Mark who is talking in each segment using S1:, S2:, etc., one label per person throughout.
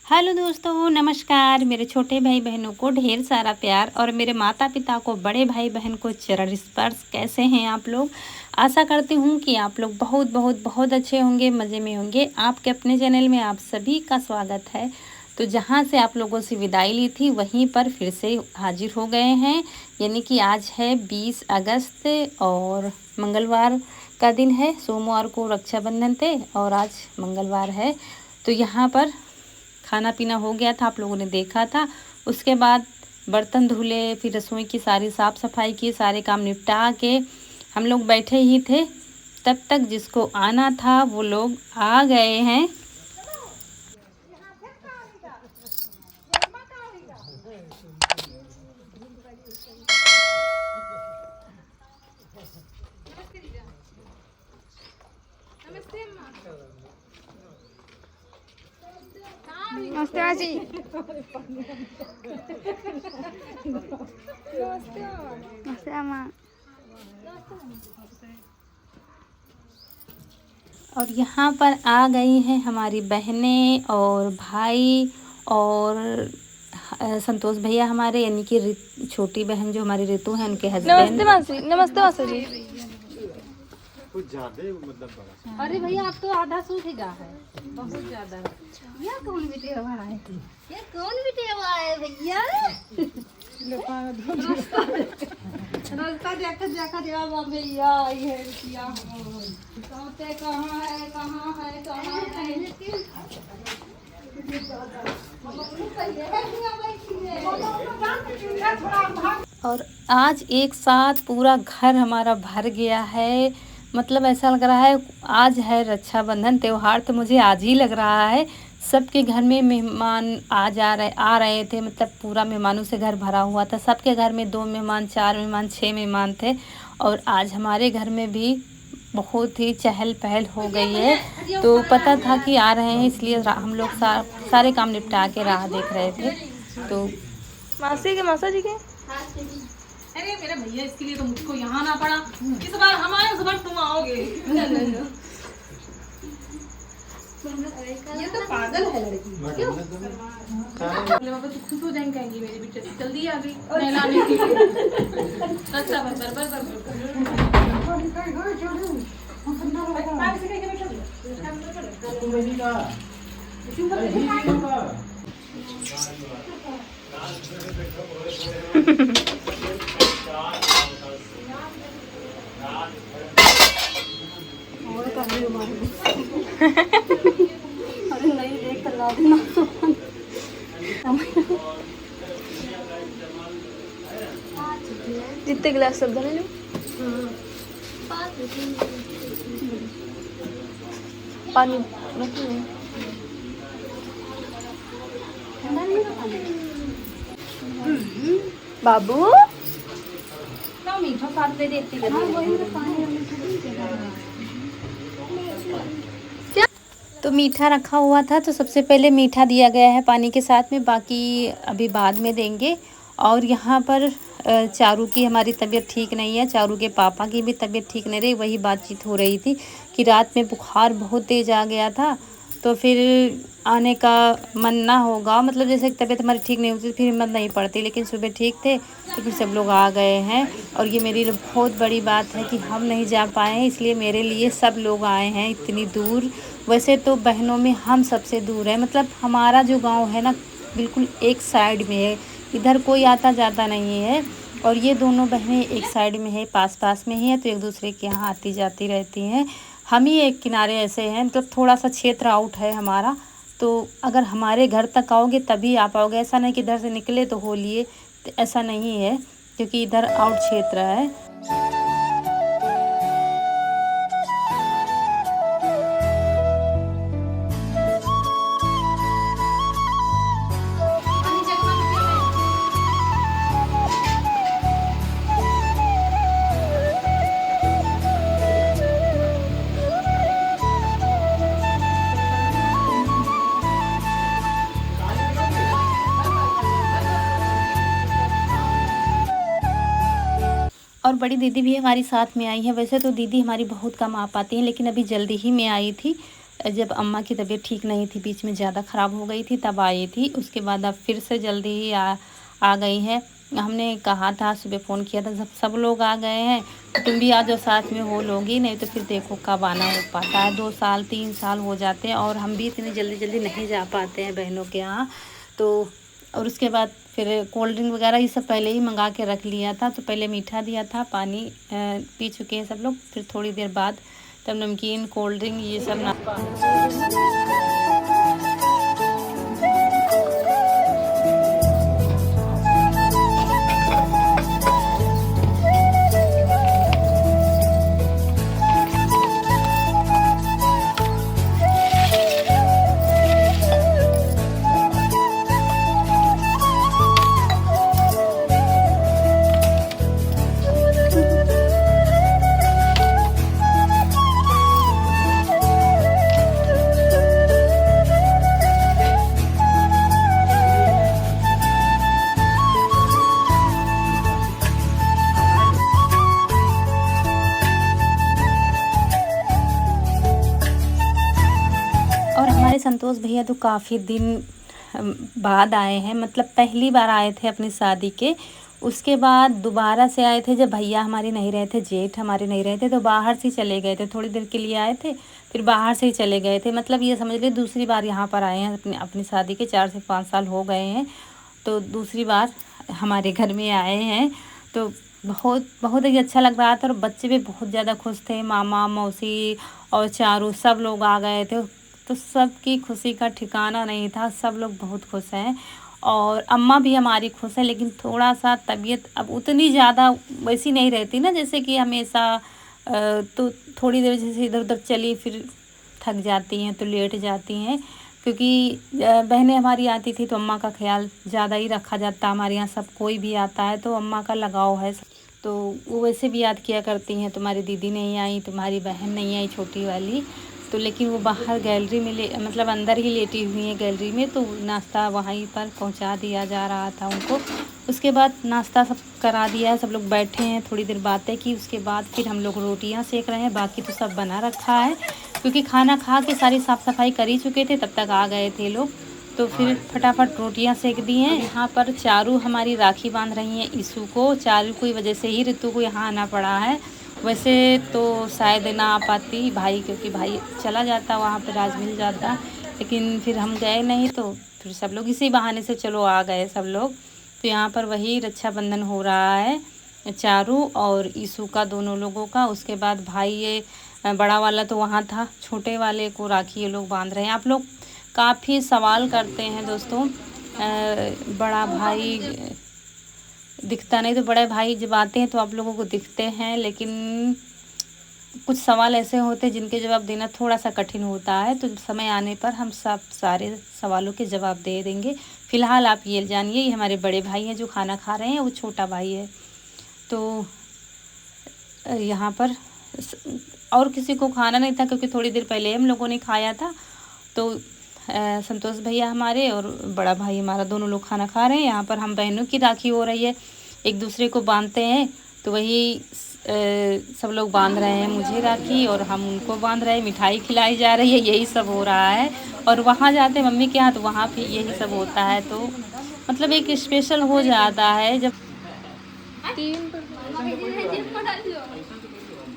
S1: Hello दोस्तों, नमस्कार। मेरे छोटे भाई बहनों को ढेर सारा प्यार और मेरे माता पिता को, बड़े भाई बहन को चरण स्पर्श। कैसे हैं आप लोग? आशा करती हूँ कि आप लोग बहुत बहुत बहुत अच्छे होंगे, मज़े में होंगे। आपके अपने चैनल में आप सभी का स्वागत है। तो जहाँ से आप लोगों से विदाई ली थी वहीं पर फिर से हाजिर हो गए हैं। यानी कि आज है 20 अगस्त और मंगलवार का दिन है। सोमवार को रक्षाबंधन थे और आज मंगलवार है। तो यहाँ पर खाना पीना हो गया था, आप लोगों ने देखा था। उसके बाद बर्तन धुले, फिर रसोई की सारी साफ़ सफाई की, सारे काम निपटा के हम लोग बैठे ही थे। तब तक जिसको आना था वो लोग आ गए हैं।
S2: नमस्ते मासी। नमस्ते अम्मा।
S1: और यहाँ पर आ गई हैं हमारी बहनें और भाई और संतोष भैया हमारे, यानी कि छोटी बहन जो हमारी ऋतु है, उनके हस्बैंड।
S2: नमस्ते मासी। नमस्ते मासी जी।
S3: कुछ ज्यादा मतलब बड़ा।
S1: अरे भैया आप तो आधा सूट ही गा है, बहुत ज्यादा। ये कौन बिटेवा है? ये कौन बिटेवा है भैया? रास्ता देखकर देखकर यार भैया ये रुपया कहते कहाँ है कहाँ है कहाँ है। और आज एक साथ पूरा घर हमारा भर गया है। मतलब ऐसा लग रहा है आज है रक्षाबंधन त्यौहार, तो मुझे आज ही लग रहा है। सबके घर में मेहमान आ रहे थे। मतलब पूरा मेहमानों से घर भरा हुआ था। सबके घर में 2 मेहमान, 4 मेहमान, 6 मेहमान थे। और आज हमारे घर में भी बहुत ही चहल पहल हो गई है। तो पता था कि आ रहे हैं, इसलिए हम लोग सारे काम निपटा के राह देख रहे थे। तो
S2: मासी के मासा जी के
S4: अरे मेरे भैया, इसके लिए तो मुझको यहाँ आना पड़ा। इस बार हम आए, उस बार तुम आओगे। ये तो पागल है लड़की। क्यों? बाबा तो खुश हो जाएंगे, कहेंगी मेरी बेटी जल्दी आ गई नहलाने के लिए। अच्छा
S1: अरे नहीं, देख कर ला देना।
S2: जितने गिलास सब धरे लो। पानी रखिए। बाबू
S1: ना मीठा साथ में देती है। तो मीठा रखा हुआ था, तो सबसे पहले मीठा दिया गया है पानी के साथ में, बाकी अभी बाद में देंगे। और यहाँ पर चारू की हमारी तबीयत ठीक नहीं है। चारू के पापा की भी तबीयत ठीक नहीं रही। वही बातचीत हो रही थी कि रात में बुखार बहुत तेज़ आ गया था, तो फिर आने का मन ना होगा। मतलब जैसे तबीयत हमारी ठीक नहीं होती फिर हिम्मत नहीं पड़ती, लेकिन सुबह ठीक थे तो फिर सब लोग आ गए हैं। और ये मेरी बहुत बड़ी बात है कि हम नहीं जा पाए हैं, इसलिए मेरे लिए सब लोग आए हैं इतनी दूर। वैसे तो बहनों में हम सबसे दूर है। मतलब हमारा जो गांव है ना, बिल्कुल एक साइड में है, इधर कोई आता जाता नहीं है। और ये दोनों बहनें एक साइड में है, पास पास में ही है, तो एक दूसरे के यहाँ आती जाती रहती हैं। हम ही एक किनारे ऐसे हैं, मतलब थोड़ा सा क्षेत्र आउट है हमारा। तो अगर हमारे घर तक आओगे तभी आ पाओगे। ऐसा नहीं कि इधर से निकले तो हो लिए, तो ऐसा नहीं है, क्योंकि इधर आउट क्षेत्र है। और बड़ी दीदी भी हमारी साथ में आई है। वैसे तो दीदी हमारी बहुत कम आ पाती हैं, लेकिन अभी जल्दी ही में आई थी, जब अम्मा की तबीयत ठीक नहीं थी, बीच में ज़्यादा ख़राब हो गई थी, तब आई थी। उसके बाद अब फिर से जल्दी ही आ गई हैं। हमने कहा था, सुबह फ़ोन किया था, सब लोग आ गए हैं, तो तुम भी आ जाओ, साथ में हो लोगी, नहीं तो फिर देखो कब आना हो पाता है। 2 साल 3 साल हो जाते हैं और हम भी इतनी जल्दी जल्दी नहीं जा पाते हैं बहनों के यहाँ। तो और उसके बाद फिर कोल्ड ड्रिंक वगैरह ये सब पहले ही मंगा के रख लिया था। तो पहले मीठा दिया था, पानी पी चुके हैं सब लोग। फिर थोड़ी देर बाद तब नमकीन, कोल्ड ड्रिंक ये सब ना। और हमारे संतोष भैया तो काफ़ी दिन बाद आए हैं, मतलब पहली बार आए थे अपनी शादी के। उसके बाद दोबारा से आए थे जब भैया हमारे नहीं रहे थे, जेठ हमारे नहीं रहे थे, तो बाहर से ही चले गए थे। थोड़ी देर के लिए आए थे, फिर बाहर से ही चले गए थे। मतलब ये समझ लीजिए दूसरी बार यहाँ पर आए हैं। अपनी शादी के 4 से 5 साल हो गए हैं, तो दूसरी बार हमारे घर में आए हैं। तो बहुत बहुत ही अच्छा लग रहा था और बच्चे भी बहुत ज़्यादा खुश थे। मामा, मौसी और चारू सब लोग आ गए थे, तो सबकी खुशी का ठिकाना नहीं था। सब लोग बहुत खुश हैं और अम्मा भी हमारी खुश है, लेकिन थोड़ा सा तबीयत अब उतनी ज़्यादा वैसी नहीं रहती ना, जैसे कि हमेशा। तो थोड़ी देर जैसे इधर उधर चली फिर थक जाती हैं तो लेट जाती हैं, क्योंकि बहनें हमारी आती थी तो अम्मा का ख्याल ज़्यादा ही रखा जाता। हमारे यहाँ सब कोई भी आता है तो अम्मा का लगाव है, तो वो वैसे भी याद किया करती हैं, तुम्हारी दीदी नहीं आई, तुम्हारी बहन नहीं आई छोटी वाली। तो लेकिन वो बाहर गैलरी में मतलब अंदर ही लेटी हुई हैं गैलरी में, तो नाश्ता वहीं पर पहुंचा दिया जा रहा था उनको। उसके बाद नाश्ता सब करा दिया है, सब लोग बैठे हैं, थोड़ी देर बातें की। उसके बाद फिर हम लोग रोटियां सेक रहे हैं, बाकी तो सब बना रखा है, क्योंकि खाना खा के सारी साफ़ सफाई कर ही चुके थे, तब तक आ गए थे लोग। तो फिर फटाफट रोटियां सेक दी हैं। यहाँ पर चारू हमारी राखी बांध रही हैं ईशू को। चारू की वजह से ही ऋतु को यहाँ आना पड़ा है, वैसे तो शायद ना आ पाती भाई, क्योंकि भाई चला जाता वहाँ पर, राज मिल जाता, लेकिन फिर हम गए नहीं, तो फिर सब लोग इसी बहाने से चलो आ गए सब लोग। तो यहाँ पर वही रक्षाबंधन हो रहा है चारू और ईशू का, दोनों लोगों का। उसके बाद भाई ये बड़ा वाला तो वहाँ था, छोटे वाले को राखी ये लोग बांध रहे हैं। आप लोग काफ़ी सवाल करते हैं दोस्तों, बड़ा भाई दिखता नहीं, तो बड़े भाई जब आते हैं तो आप लोगों को दिखते हैं, लेकिन कुछ सवाल ऐसे होते हैं जिनके जवाब देना थोड़ा सा कठिन होता है। तो समय आने पर हम सब सारे सवालों के जवाब दे देंगे। फ़िलहाल आप ये जानिए, ये हमारे बड़े भाई हैं जो खाना खा रहे हैं, वो छोटा भाई है। तो यहाँ पर और किसी को खाना नहीं था, क्योंकि थोड़ी देर पहले हम लोगों ने खाया था। तो संतोष भैया हमारे और बड़ा भाई हमारा दोनों लोग खाना खा रहे हैं। यहाँ पर हम बहनों की राखी हो रही है, एक दूसरे को बांधते हैं, तो वही सब लोग बांध रहे हैं मुझे राखी और हम उनको बांध रहे हैं, मिठाई खिलाई जा रही है, यही सब हो रहा है। और वहाँ जाते हैं मम्मी के यहाँ तो वहाँ भी यही सब होता है, तो मतलब एक स्पेशल हो जाता है जब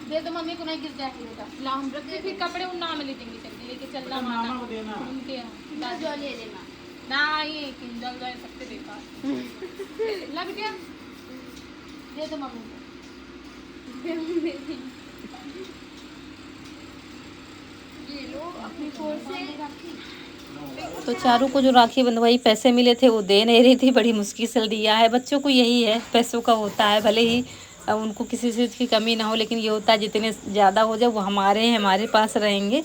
S4: दे दो मम्मी को, नहीं गिर जाएगी बेटा। ला हम रखते फिर कपड़े उन नाम ले देंगे, चल लेके चलना माना उनके जो ले देना ना, ये किंजल जाए सकते बेकार लग गया। दे दो मम्मी को। ये लो अपनी फोन से।
S1: तो चारू को जो राखी बंधवाई पैसे मिले थे वो दे नहीं रही थी, बड़ी मुश्किल से दिया है। बच्चों को यही है, पैसों का होता है, भले ही उनको किसी चीज़ की कमी ना हो, लेकिन ये होता है जितने ज़्यादा हो जाए वो हमारे पास रहेंगे।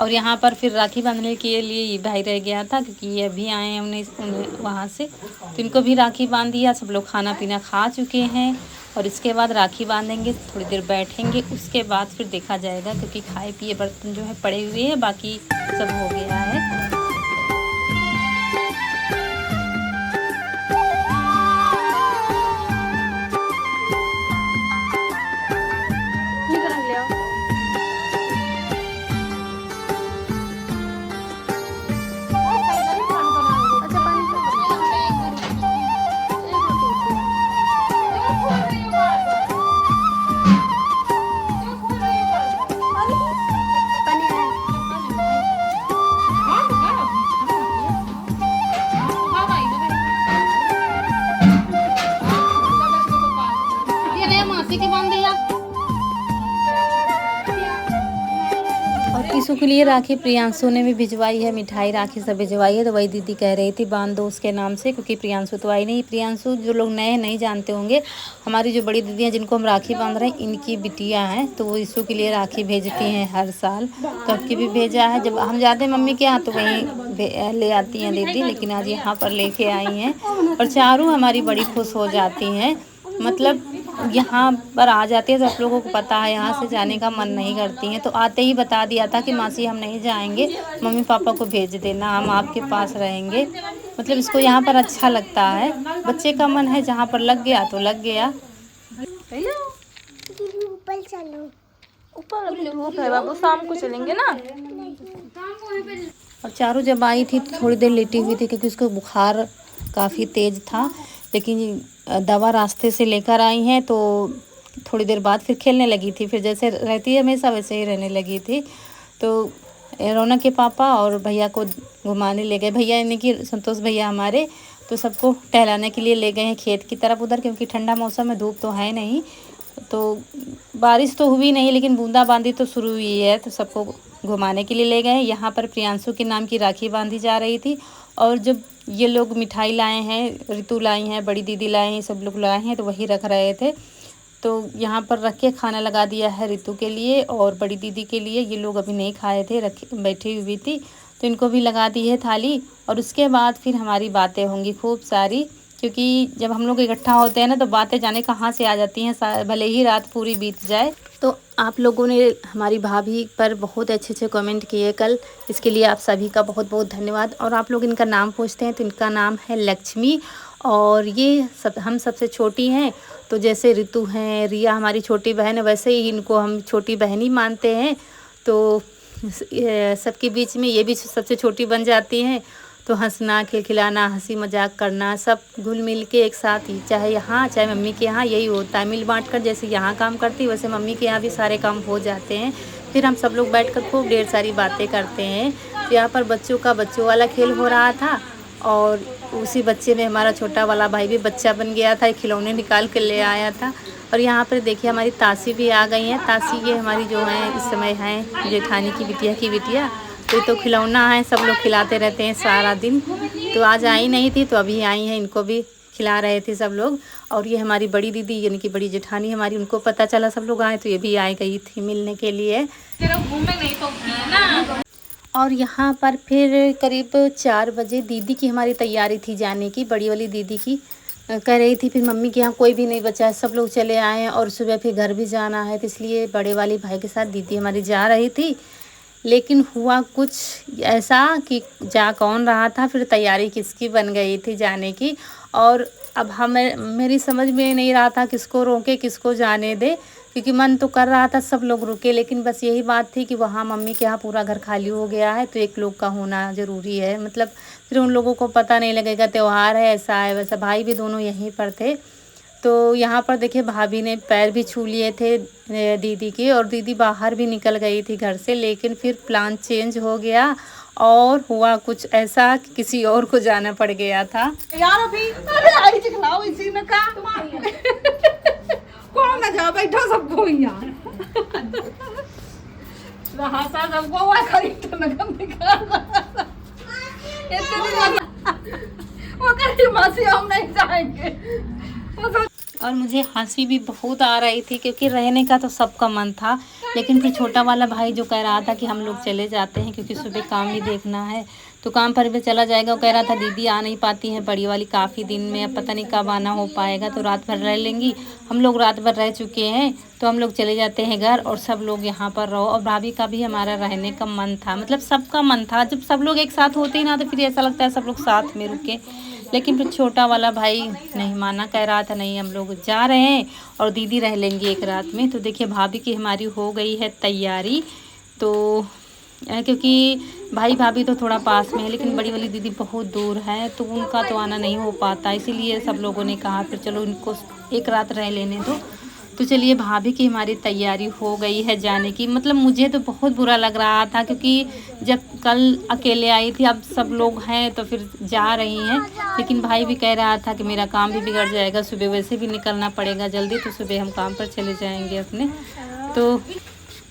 S1: और यहाँ पर फिर राखी बांधने के लिए ये भाई रह गया था, क्योंकि ये अभी आए हैं उन्हें वहाँ से, तो इनको भी राखी बांध दिया। सब लोग खाना पीना खा चुके हैं और इसके बाद राखी बांधेंगे, थोड़ी देर बैठेंगे, उसके बाद फिर देखा जाएगा, क्योंकि खाए पिए बर्तन जो है पड़े हुए हैं, बाकी सब हो गया है। के लिए राखी प्रियांशु ने भी भिजवाई है, मिठाई राखी सब भिजवाई है। तो वही दीदी कह रही थी बांध दो उसके नाम से, क्योंकि प्रियांशु तो आई नहीं। प्रियांशु जो लोग नए नहीं जानते होंगे, हमारी जो बड़ी दीदी हैं जिनको हम राखी बांध रहे हैं, इनकी बिटिया हैं। तो वो यीशु के लिए राखी भेजती हैं हर साल, तो अब की भी भेजा है। जब हम जाते हैं मम्मी के यहाँ तो वहीं ले आती हैं दीदी, लेकिन आज यहाँ पर लेके आई हैं। और चारों हमारी बड़ी खुश हो जाती हैं, मतलब यहाँ पर आ जाती है तो आप लोगों को पता है यहाँ से जाने का मन नहीं करती हैं। तो आते ही बता दिया था कि मासी हम नहीं जाएंगे, मम्मी पापा को भेज देना, हम आपके पास रहेंगे। मतलब इसको यहाँ पर अच्छा लगता है, बच्चे का मन है, जहाँ पर लग गया तो लग गया।
S2: ऊपर चलो, ऊपर अभी धूप है बाबू, शाम को चलेंगे ना।
S1: और चारों जब आई थी तो थोड़ी देर लेटी हुई थी, क्योंकि उसको बुखार काफ़ी तेज़ था। लेकिन दवा रास्ते से लेकर आई हैं तो थोड़ी देर बाद फिर खेलने लगी थी, फिर जैसे रहती है हमेशा वैसे ही रहने लगी थी। तो रौनक के पापा और भैया को घुमाने ले गए, भैया यानी कि संतोष भैया हमारे, तो सबको टहलाने के लिए ले गए हैं खेत की तरफ उधर, क्योंकि ठंडा मौसम में धूप तो है नहीं। तो बारिश तो हुई नहीं, लेकिन बूंदाबांदी तो शुरू हुई है, तो सबको घुमाने के लिए ले गए। यहाँ पर प्रियांशु के नाम की राखी बांधी जा रही थी। और जब ये लोग मिठाई लाए हैं, ऋतु लाई हैं, बड़ी दीदी लाए हैं, सब लोग लाए हैं, तो वही रख रहे थे। तो यहाँ पर रख के खाना लगा दिया है ऋतु के लिए और बड़ी दीदी के लिए। ये लोग अभी नहीं खाए थे, बैठी हुई थी, तो इनको भी लगा दी है थाली। और उसके बाद फिर हमारी बातें होंगी खूब सारी, क्योंकि जब हम लोग इकट्ठा होते हैं ना तो बातें जाने कहाँ से आ जाती हैं, भले ही रात पूरी बीत जाए। तो आप लोगों ने हमारी भाभी पर बहुत अच्छे कमेंट किए कल, इसके लिए आप सभी का बहुत बहुत धन्यवाद। और आप लोग इनका नाम पूछते हैं तो इनका नाम है लक्ष्मी, और ये हम सबसे छोटी हैं। तो जैसे ऋतु हैं, रिया हमारी छोटी बहन है, वैसे ही इनको हम छोटी बहन ही मानते हैं। तो सबके बीच में ये भी सबसे छोटी बन जाती हैं। तो हंसना, खिलखिलाना, हंसी मजाक करना, सब घुल मिल के एक साथ ही, चाहे यहाँ चाहे मम्मी के यहाँ यही होता है। मिल बांट कर जैसे यहाँ काम करती वैसे मम्मी के यहाँ भी सारे काम हो जाते हैं। फिर हम सब लोग बैठकर खूब ढेर सारी बातें करते हैं। तो यहाँ पर बच्चों का बच्चों वाला खेल हो रहा था, और उसी बच्चे में हमारा छोटा वाला भाई भी बच्चा बन गया था, खिलौने निकाल कर ले आया था। और यहाँ पर देखिए हमारी तासी भी आ गई हैं। तासी ये हमारी जो है इस समय हैं जेठानी की बिटिया की बिटिया। तो खिलौना है, सब लोग खिलाते रहते हैं सारा दिन। तो आज आई नहीं थी तो अभी आई हैं, इनको भी खिला रहे थे सब लोग। और ये हमारी बड़ी दीदी यानी कि बड़ी जेठानी हमारी, उनको पता चला सब लोग आए तो ये भी आई गई थी मिलने के लिए। और यहाँ पर फिर करीब 4 बजे दीदी की हमारी तैयारी थी जाने की, बड़ी वाली दीदी की। कह रही थी फिर मम्मी के यहाँ कोई भी नहीं बचा है, सब लोग चले आए हैं और सुबह फिर घर भी जाना है, तो इसलिए बड़े वाले भाई के साथ दीदी हमारी जा रही थी। लेकिन हुआ कुछ ऐसा कि जा कौन रहा था, फिर तैयारी किसकी बन गई थी जाने की। और अब मेरी समझ में नहीं रहा था किसको रोके किसको जाने दे, क्योंकि मन तो कर रहा था सब लोग रुके, लेकिन बस यही बात थी कि वहाँ मम्मी के यहाँ पूरा घर खाली हो गया है, तो एक लोग का होना ज़रूरी है। मतलब फिर उन लोगों को पता नहीं लगेगा त्यौहार है ऐसा है वैसा। भाई भी दोनों यहीं पर थे। तो यहाँ पर देखिए भाभी ने पैर भी छू लिए थे दीदी के, और दीदी बाहर भी निकल गई थी घर से। लेकिन फिर प्लान चेंज हो गया और हुआ कुछ ऐसा कि किसी और को जाना पड़ गया था।
S5: यार अभी अरे आई दिखलाओ इसी में का कौन ना जा बैठो सबको यहाँ रहा सा सबको वो खरीद तो नगम निकाल वो कहीं मासी हम नहीं जाएंगे।
S1: और मुझे हंसी भी बहुत आ रही थी, क्योंकि रहने का तो सबका मन था। लेकिन फिर छोटा वाला भाई जो कह रहा था कि हम लोग चले जाते हैं क्योंकि सुबह काम भी देखना है, तो काम पर भी चला जाएगा। वो कह रहा था दीदी आ नहीं पाती हैं बड़ी वाली काफ़ी दिन में, अब पता नहीं कब आना हो पाएगा, तो रात भर रह लेंगी। हम लोग रात भर रह चुके हैं तो हम लोग चले जाते हैं घर, और सब लोग यहाँ पर रहो। और भाभी का भी हमारा रहने का मन था, मतलब सबका मन था। जब सब लोग एक साथ होते हैं ना तो फिर ऐसा लगता है सब लोग साथ में रुके। लेकिन फिर छोटा वाला भाई नहीं माना, कह रहा था नहीं हम लोग जा रहे हैं और दीदी रह लेंगी एक रात में। तो देखिए भाभी की हमारी हो गई है तैयारी। तो क्योंकि भाई भाभी तो थोड़ा पास में है, लेकिन बड़ी वाली दीदी बहुत दूर है, तो उनका तो आना नहीं हो पाता। इसीलिए सब लोगों ने कहा फिर चलो इनको एक रात रह लेने दो। तो चलिए भाभी की हमारी तैयारी हो गई है जाने की। मतलब मुझे तो बहुत बुरा लग रहा था, क्योंकि जब कल अकेले आई थी, अब सब लोग हैं तो फिर जा रही हैं। लेकिन भाई भी कह रहा था कि मेरा काम भी बिगड़ जाएगा, सुबह वैसे भी निकलना पड़ेगा जल्दी, तो सुबह हम काम पर चले जाएंगे अपने।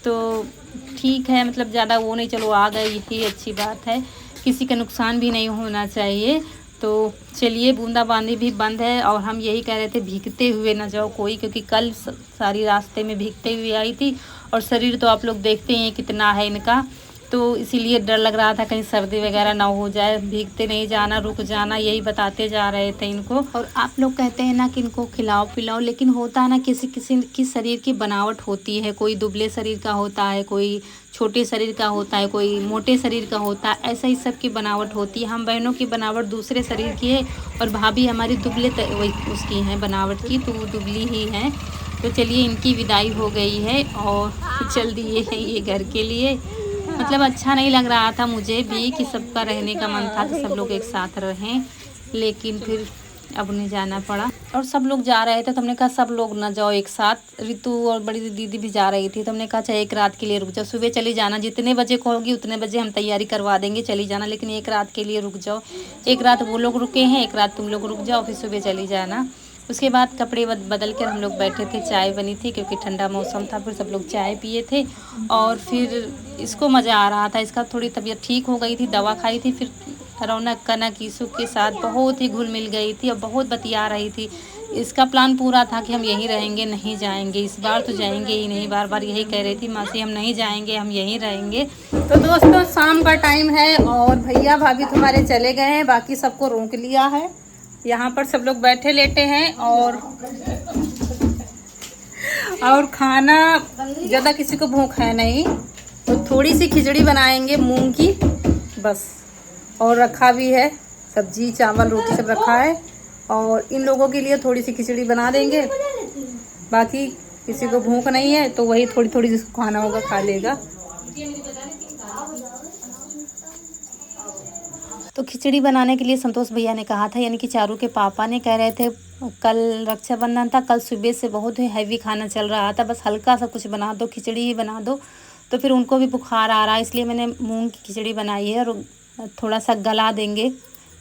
S1: तो ठीक है, मतलब ज़्यादा वो नहीं, चलो आ गए यही अच्छी बात है, किसी का नुकसान भी नहीं होना चाहिए। तो चलिए, बूंदाबांदी भी बंद है और हम यही कह रहे थे भीगते हुए ना जाओ कोई, क्योंकि कल सारी रास्ते में भीगते हुए आई थी और शरीर तो आप लोग देखते हैं कितना है इनका, तो इसीलिए डर लग रहा था कहीं सर्दी वगैरह ना हो जाए। भीगते नहीं जाना, रुक जाना, यही बताते जा रहे थे इनको। और आप लोग कहते हैं ना कि इनको खिलाओ पिलाओ, लेकिन होता है ना किसी किसी की शरीर की बनावट होती है, कोई दुबले शरीर का होता है, कोई छोटे शरीर का होता है, कोई मोटे शरीर का होता है, ऐसा ही सब की बनावट होती है। हम बहनों की बनावट दूसरे शरीर की है और भाभी हमारी दुबले उसकी हैं बनावट की, तो वो दुबली ही हैं। तो चलिए, इनकी विदाई हो गई है और चल दिए हैं ये घर के लिए। मतलब अच्छा नहीं लग रहा था मुझे भी कि सबका रहने का मन था कि सब लोग एक साथ रहें, लेकिन फिर अब उन्हें जाना पड़ा और सब लोग जा रहे थे तो हमने कहा सब लोग ना जाओ एक साथ। रितु और बड़ी दीदी भी जा रही थी तो हमने कहा चाहे एक रात के लिए रुक जाओ, सुबह चली जाना, जितने बजे कहोगी उतने बजे हम तैयारी करवा देंगे, चली जाना, लेकिन एक रात के लिए रुक जाओ। एक रात वो लोग रुके हैं, एक रात तुम लोग रुक जाओ, फिर सुबह चली जाना। उसके बाद कपड़े बदल कर हम लोग बैठे थे, चाय बनी थी क्योंकि ठंडा मौसम था, फिर सब लोग चाय पिए थे और फिर इसको मज़ा आ रहा था। इसका थोड़ी तबीयत ठीक हो गई थी, दवा खाई थी, फिर रौनक कनक ईसु के साथ बहुत ही घुल मिल गई थी और बहुत बतिया रही थी। इसका प्लान पूरा था कि हम यहीं रहेंगे, नहीं जाएंगे, इस बार तो जाएंगे ही नहीं। बार बार यही कह रही थी मासी हम नहीं जाएंगे, हम यहीं रहेंगे। तो दोस्तों, शाम का टाइम है और भैया भाभी तुम्हारे चले गए हैं, बाकी सबको रोक लिया है। यहाँ पर सब लोग बैठे लेटे हैं और खाना ज़्यादा किसी को भूख है नहीं, तो थोड़ी सी खिचड़ी बनाएंगे मूंग की बस, और रखा भी है सब्जी चावल रोटी सब रखा है, और इन लोगों के लिए थोड़ी सी खिचड़ी बना देंगे। बाकी किसी को भूख नहीं है तो वही थोड़ी थोड़ी जिसको खाना होगा खा लेगा। तो खिचड़ी बनाने के लिए संतोष भैया ने कहा था, यानी कि चारू के पापा ने कह रहे थे कल रक्षाबंधन था, कल सुबह से बहुत ही हैवी खाना चल रहा था, बस हल्का सा कुछ बना दो, खिचड़ी ही बना दो। तो फिर उनको भी बुखार आ रहा है, इसलिए मैंने मूंग की खिचड़ी बनाई है और थोड़ा सा गला देंगे,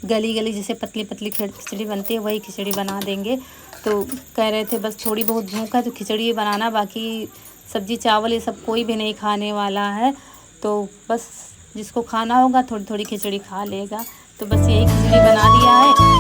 S1: गली गली जैसे पतली पतली खिचड़ी बनती है वही खिचड़ी बना देंगे। तो कह रहे थे बस थोड़ी बहुत भूख है तो खिचड़ी ही बनाना, बाकी सब्जी चावल ये सब कोई भी नहीं खाने वाला है, तो बस जिसको खाना होगा थोड़ी थोड़ी खिचड़ी खा लेगा। तो बस यही खिचड़ी बना दिया है।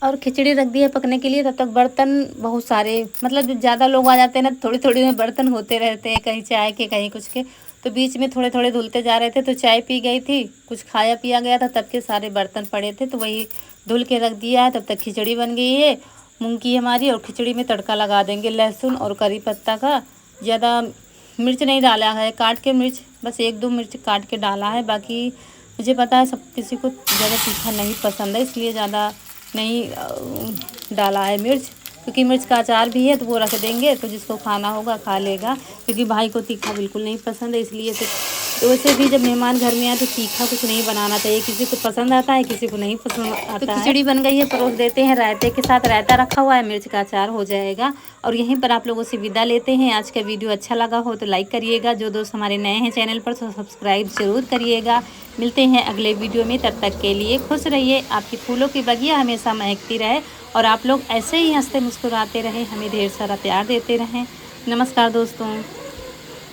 S1: और खिचड़ी रख दी है पकने के लिए, तब तक बर्तन बहुत सारे, मतलब जब ज़्यादा लोग आ जाते हैं ना थोड़ी थोड़ी में बर्तन होते रहते हैं, कहीं चाय के कहीं कुछ के, तो बीच में थोड़े थोड़े धुलते जा रहे थे। तो चाय पी गई थी, कुछ खाया पिया गया था, तब के सारे बर्तन पड़े थे तो वही धुल के रख दिया है। तब तक खिचड़ी बन गई है मूंग की हमारी, और खिचड़ी में तड़का लगा देंगे लहसुन और करी पत्ता का। ज़्यादा मिर्च नहीं डाला है, काट के मिर्च बस 1-2 मिर्च काट के डाला है। बाकी मुझे पता है सब किसी को ज़्यादा तीखा नहीं पसंद है, इसलिए ज़्यादा नहीं डाला है मिर्च, क्योंकि मिर्च का अचार भी है तो वो रख देंगे, तो जिसको खाना होगा खा लेगा, क्योंकि भाई को तीखा बिल्कुल नहीं पसंद है। इसलिए तो वैसे भी जब मेहमान घर में आए तो तीखा कुछ नहीं बनाना चाहिए, किसी को पसंद आता है किसी को नहीं पसंद आता। तो खिचड़ी बन गई है, परोस देते हैं रायते के साथ, रायता रखा हुआ है, मिर्च का अचार हो जाएगा। और यहीं पर आप लोगों से विदा लेते हैं। आज का वीडियो अच्छा लगा हो तो लाइक करिएगा, जो दोस्त हमारे नए हैं चैनल पर तो सब्सक्राइब जरूर करिएगा। मिलते हैं अगले वीडियो में, तब तक के लिए खुश रहिए, आपकी फूलों की बगिया हमेशा महकती रहे और आप लोग ऐसे ही हंसते मुस्कुराते रहें, हमें ढेर सारा प्यार देते रहें। नमस्कार दोस्तों।